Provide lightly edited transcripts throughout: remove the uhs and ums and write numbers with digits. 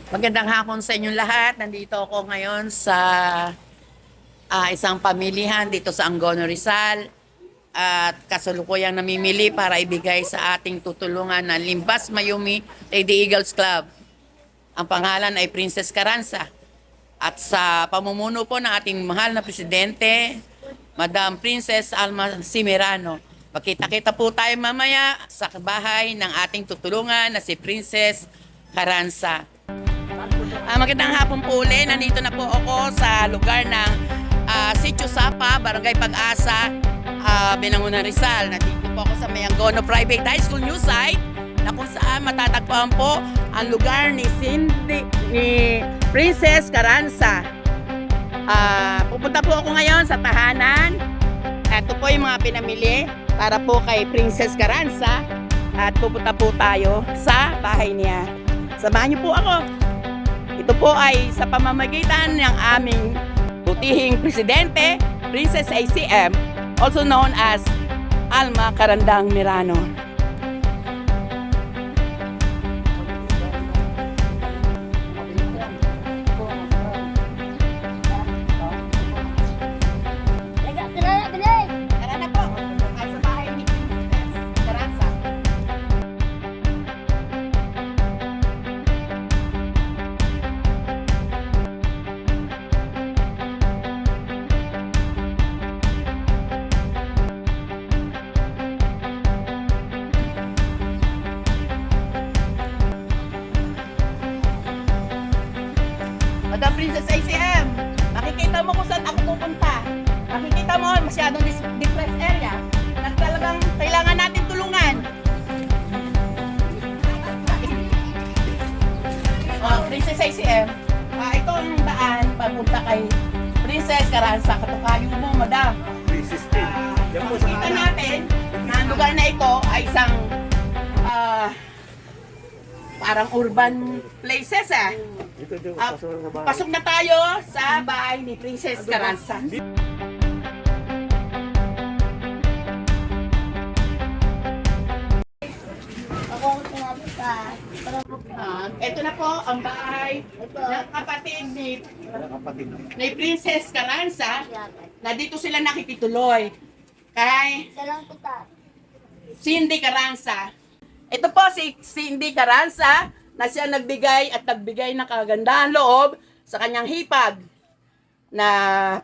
Magandang hapon sa inyong lahat. Nandito ako ngayon sa isang pamilihan dito sa Angono, Rizal. At kasalukuyang namimili para ibigay sa ating tutulungan na Limbas Mayumi Lady Eagles Club. Ang pangalan ay Princess Carranza. At sa pamumuno po ng ating mahal na presidente, Madam Princess Alma Simirano. Pagkita-kita po tayo mamaya sa bahay ng ating tutulungan na si Princess Carranza. Magandang hapon po ulit. Nandito na po ako sa lugar ng Sitio Sapa, Barangay Pag-asa, Binangonan, Rizal. Nandito po ako sa may Angono Private High School New Site na kung saan matatagpuan po ang lugar ni Princess Carranza. Pupunta po ako ngayon sa tahanan. Ito po yung mga pinamili para po kay Princess Carranza. At pupunta po tayo sa bahay niya. Samahan niyo po ako. Ito po ay sa pamamagitan ng aming butihing presidente, Princess ACM, also known as Alma Carandang Mirano. Tara na po, ay sa bahay ni Princess Carranza. Madam Princess ACM, makikita mo kung saan ako pupunta. Makikita mo, masyadong depressed area na talagang kailangan natin tulungan. Princess ACM, ito ang daan papunta kay Princess Carranza. Katukayo mo, madam. Makikita natin na ang lugar na ito ay isang parang urban places pasok na tayo sa bahay ni Princess Carranza. Ito na po ang bahay ng kapatid ni Princess Carranza na dito sila nakikituloy kay Cindy Carranza. Ito po si Cindy Carranza na siya nagbigay ng kagandahan loob sa kanyang hipag na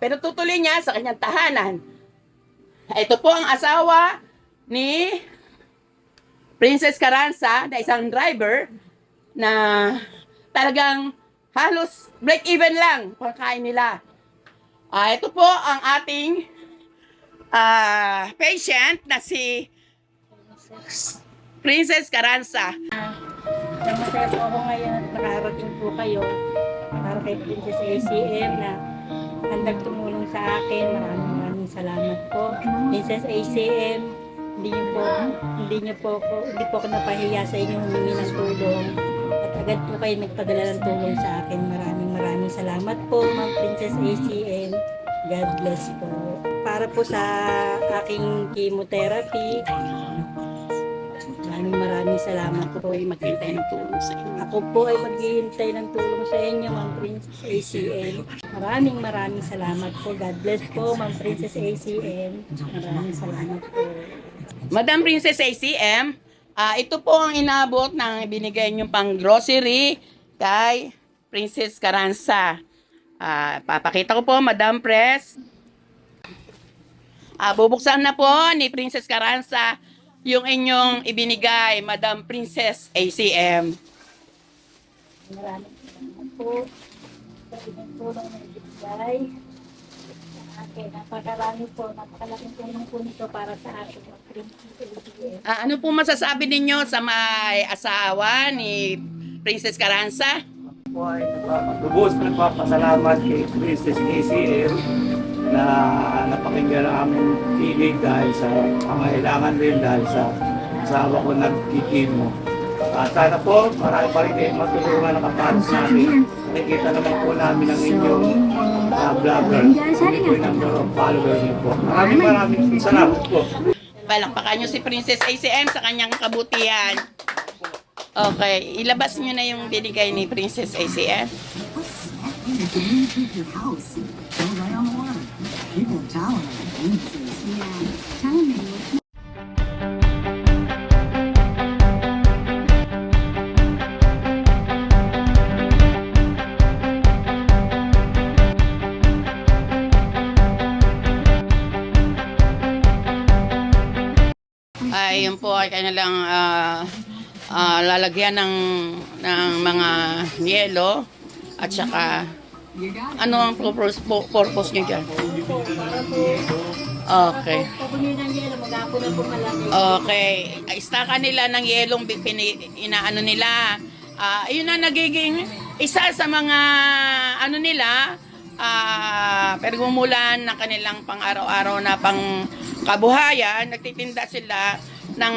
pinututuloy niya sa kanyang tahanan. Ito po ang asawa ni Princess Carranza na isang driver na talagang halos break-even lang pagkain nila. Ito po ang ating patient na si Princess Carranza. Masaya po ako ngayon at nakarating po kayo para kay Princess ACM na handang tumulong sa akin. Maraming salamat po. Princess ACM, hindi po ako napahiya sa inyo humingi ng tulong. At agad po kayo nagpadala ng tulong sa akin. Maraming salamat po, Ma'am Princess ACM. God bless po. Para po sa aking chemotherapy, maraming salamat po. Ay maghintay ng tulong sa inyo. Ako po ay maghihintay ng tulong sa inyo, Ma'am Princess ACM. Maraming salamat po. God bless po, Ma'am Princess ACM. Maraming salamat po. Madam Princess ACM, ito po ang inabot ng binigay niyong pang grocery kay Princess Carranza. Papakita ko po, Madam Press. Bubuksan na po ni Princess Carranza yung inyong ibinigay, Madam Princess ACM. Maraming salamat po sa inyong tulong na ibigay sa akin. Napakarami po, napakalaking tulong po nito para sa akin. Ma'am Princess ACM. Ano po masasabi ninyo sa may asawa ni Princess Carranza? Po ay lubos na nagpapasalamat kay Princess ACM na napakinggan ang aming kilig dahil sa pangailangan rin dahil sa asawa ko nagkikimo. Sana po, marami pa rin kayong matulungan ng kapanos namin. Nakikita naman po namin ang inyong vlogger. Hindi po yung number of follower niyo po. Maraming salamat po. Palakpakan nyo si Princess ACM sa kanyang kabutihan. Okay, ilabas nyo na yung binigay ni Princess ACM. Your house. Go right on the water. People in town are like geniuses. Yeah. Tell me what's Ay, yun po ay kanilang lalagyan ng mga yelo at saka ano ang purpose nyo dyan? Para po, Okay. papunin ng yelo, mag-apo na po malaki. Okay. Istaka nila ng yelong inaano nila. Yun na nagiging isa sa mga ano nila, pergumulan ng kanilang pang-araw-araw na pang kabuhayan. Nagtitinda sila ng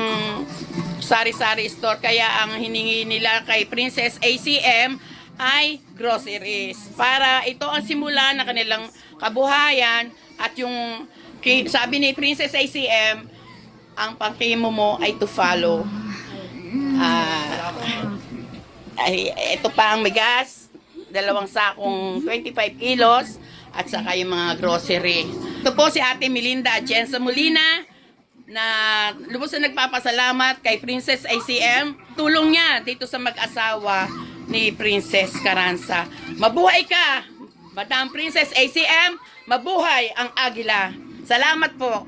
sari-sari store. Kaya ang hiningi nila kay Princess ACM ay groceries. Para ito ang simula ng kanilang kabuhayan at yung sabi ni Princess ACM, ang pangkimo mo ay to follow. Ito pa ang bigas, 2 sakong 25 kilos, at saka yung mga grocery. Ito po si Ate Melinda Atienza Molina, na lubos na nagpapasalamat kay Princess ACM. Tulong niya dito sa mag-asawa ni Princess Carranza. Mabuhay ka, Madam Princess ACM, mabuhay ang Agila. Salamat po.